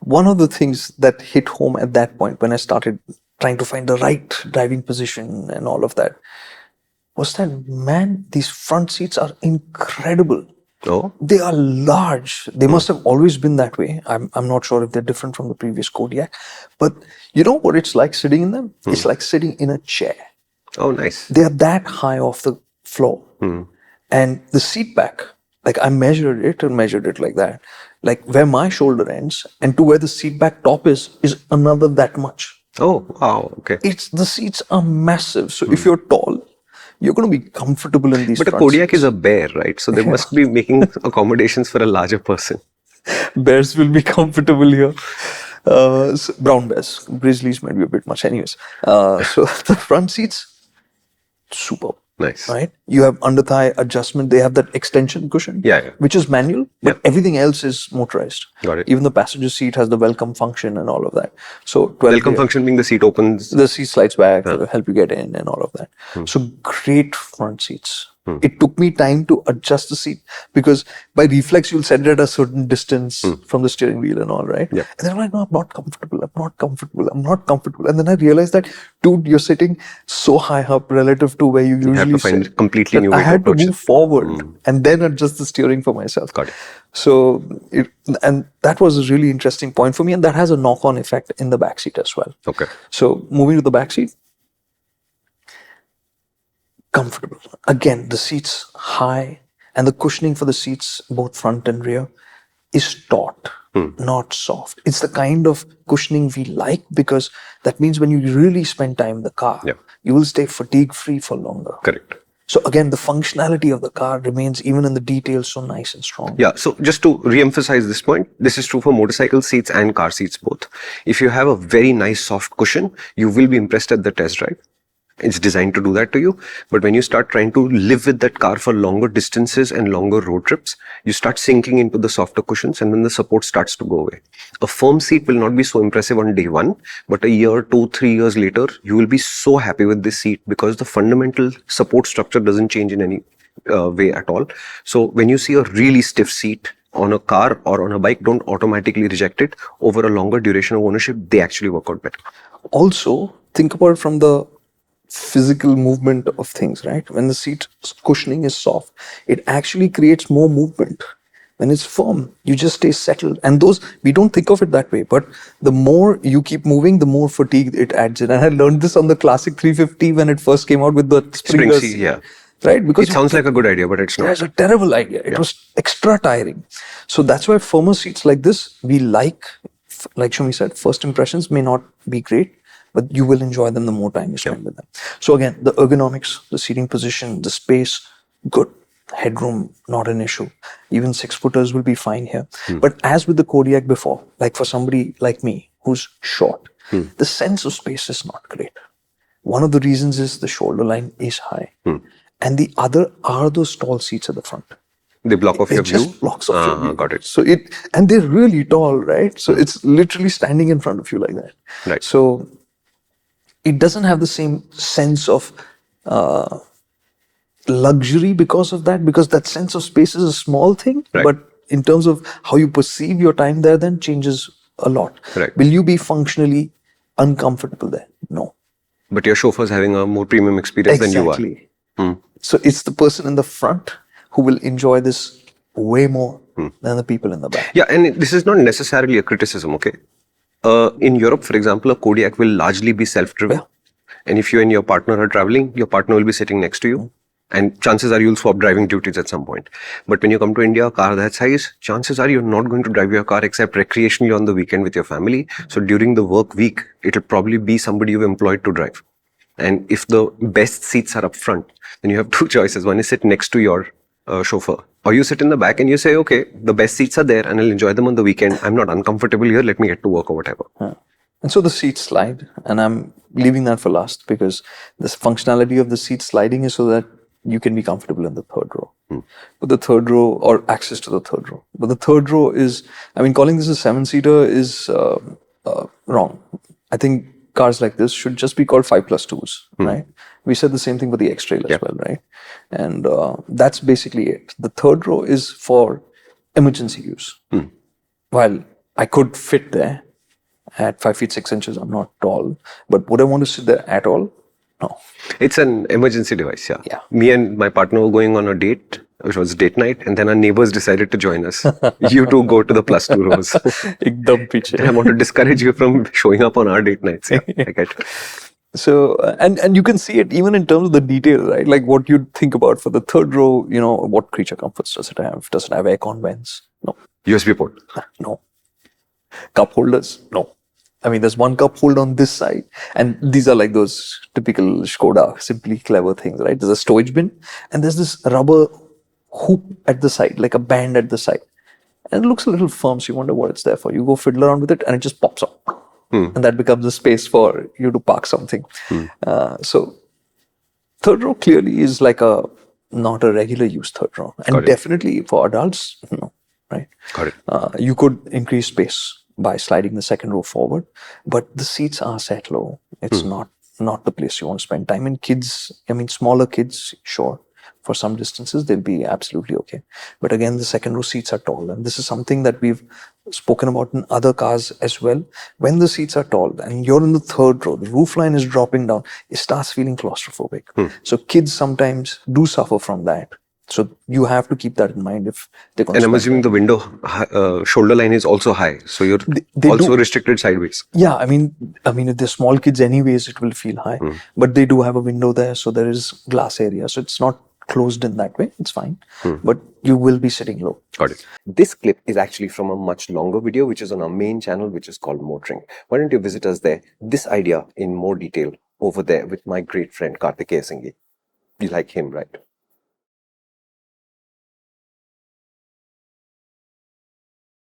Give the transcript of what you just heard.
one of the things that hit home at that point when I started trying to find the right driving position and all of that was that, man, these front seats are incredible. Oh, They are large. They must have always been that way. I'm not sure if they're different from the previous Kodiaq. But you know what it's like sitting in them? It's like sitting in a chair. oh, nice. They are that high off the floor. And the seat back, like I measured it like that. Like where my shoulder ends and to where the seat back top is another that much. Oh, wow. Okay. The seats are massive. So if you're tall, you're going to be comfortable in these But a front Kodiaq seats. is a bear, right? So they must be making accommodations for a larger person. Bears will be comfortable here. Brown bears. Grizzlies might be a bit much. Anyways, so the front seats, superb. Nice. Right? You have under thigh adjustment. They have that extension cushion, Yeah. which is manual, but Yeah. everything else is motorized. Got it. Even the passenger seat has the welcome function and all of that. So 12 Welcome function being the seat opens. the seat slides back, help you get in and all of that. So great front seats. It took me time to adjust the seat because by reflex you'll set it at a certain distance from the steering wheel and all, right? Yeah. And then I'm like, no, I'm not comfortable. And then I realized that, dude, you're sitting so high up relative to where you usually have to find sit, completely new that way I to had to approach move forward and then adjust the steering for myself. Got it. So, and that was a really interesting point for me, and that has a knock-on effect in the back seat as well. Okay. So moving to the back seat, comfortable. Again, the seats high and the cushioning for the seats, both front and rear, is taut, not soft. It's the kind of cushioning we like because that means when you really spend time in the car, you will stay fatigue-free for longer. Correct. So again, the functionality of the car remains even in the details so nice and strong. Yeah, so just to re-emphasize this point, this is true for motorcycle seats and car seats both. If you have a very nice soft cushion, you will be impressed at the test drive. It's designed to do that to you. But when you start trying to live with that car for longer distances and longer road trips, you start sinking into the softer cushions and then the support starts to go away. A firm seat will not be so impressive on day one, but a year, 2, 3 years later, you will be so happy with this seat because the fundamental support structure doesn't change in any way at all. So when you see a really stiff seat on a car or on a bike, don't automatically reject it. Over a longer duration of ownership, they actually work out better. Also, think about it from the physical movement of things, right? When the seat cushioning is soft, it actually creates more movement. When it's firm, you just stay settled. And those, we don't think of it that way, but the more you keep moving, the more fatigue it adds in. And I learned this on the classic 350 when it first came out with the Spring springers. seat, yeah. Right? Because It sounds like a good idea, but it's not. it's a terrible idea. It was extra tiring. So that's why firmer seats like this, we like Shumi said, first impressions may not be great, but you will enjoy them the more time you spend with them. So again, the ergonomics, the seating position, the space, good. Headroom, not an issue. Even 6-footers will be fine here. But as with the Kodiaq before, like for somebody like me who's short, the sense of space is not great. One of the reasons is the shoulder line is high. And the other are those tall seats at the front. They block off your view? Just blocks off your view. Got it. So and they're really tall, right? So it's literally standing in front of you like that. Right. So it doesn't have the same sense of luxury because of that, because that sense of space is a small thing, but in terms of how you perceive your time there, then changes a lot. Right. Will you be functionally uncomfortable there? No. But your chauffeur's having a more premium experience than you are. So it's the person in the front who will enjoy this way more than the people in the back. Yeah, and this is not necessarily a criticism, okay? In Europe, for example, a Kodiaq will largely be self-driven. And if you and your partner are traveling, your partner will be sitting next to you. And chances are you'll swap driving duties at some point. But when you come to India, a car that size, chances are you're not going to drive your car except recreationally on the weekend with your family. So during the work week, it'll probably be somebody you've employed to drive. And if the best seats are up front, then you have two choices. One is sit next to your chauffeur, or you sit in the back and you say, okay, the best seats are there and I'll enjoy them on the weekend. I'm not uncomfortable here. Let me get to work or whatever. And so the seats slide, and I'm leaving that for last because this functionality of the seat sliding is so that you can be comfortable in the third row. But the third row, or access to the third row. But the third row is, I mean, calling this a 7-seater is wrong. I think cars like this should just be called 5+2s, right? We said the same thing for the X-Trail as well, right? And that's basically it. The third row is for emergency use. While I could fit there at 5 feet 6 inches. I'm not tall, but would I want to sit there at all? No. It's an emergency device, yeah. Yeah. Me and my partner were going on a date, which was date night, and then our neighbors decided to join us. You two go to the plus 2 rows. Ekdam piche. I want to discourage you from showing up on our date nights. Yeah, I get it. So, and you can see it even in terms of the detail, right? Like what you'd think about for the third row, you know, what creature comforts does it have? Does it have aircon vents? No. USB port. No. Cup holders? No. I mean, there's one cup holder on this side, and these are like those typical Skoda, simply clever things, right? There's a storage bin, and there's this rubber hoop at the side, like a band at the side. And it looks a little firm, so you wonder what it's there for. You go fiddle around with it, and it just pops up. And that becomes a space for you to park something. So, third row clearly is like not a regular use third row. And definitely for adults, no, right? Got it. You could increase space by sliding the second row forward, but the seats are set low. It's not the place you want to spend time. And kids, I mean, smaller kids, sure, for some distances, they'll be absolutely okay. But again, the second row seats are tall. And this is something that we've spoken about in other cars as well. When the seats are tall and you're in the third row, the roof line is dropping down, it starts feeling claustrophobic. So kids sometimes do suffer from that. So you have to keep that in mind if they're going to. And I'm assuming the window shoulder line is also high, so you're they also restricted sideways. Yeah, I mean, if they're small kids, anyways, it will feel high. But they do have a window there, so there is glass area, so it's not closed in that way. It's fine, but you will be sitting low. Got it. This clip is actually from a much longer video, which is on our main channel, which is called MotorInc. Why don't you visit us there? This idea in more detail over there with my great friend Kartikeya. You like him, right?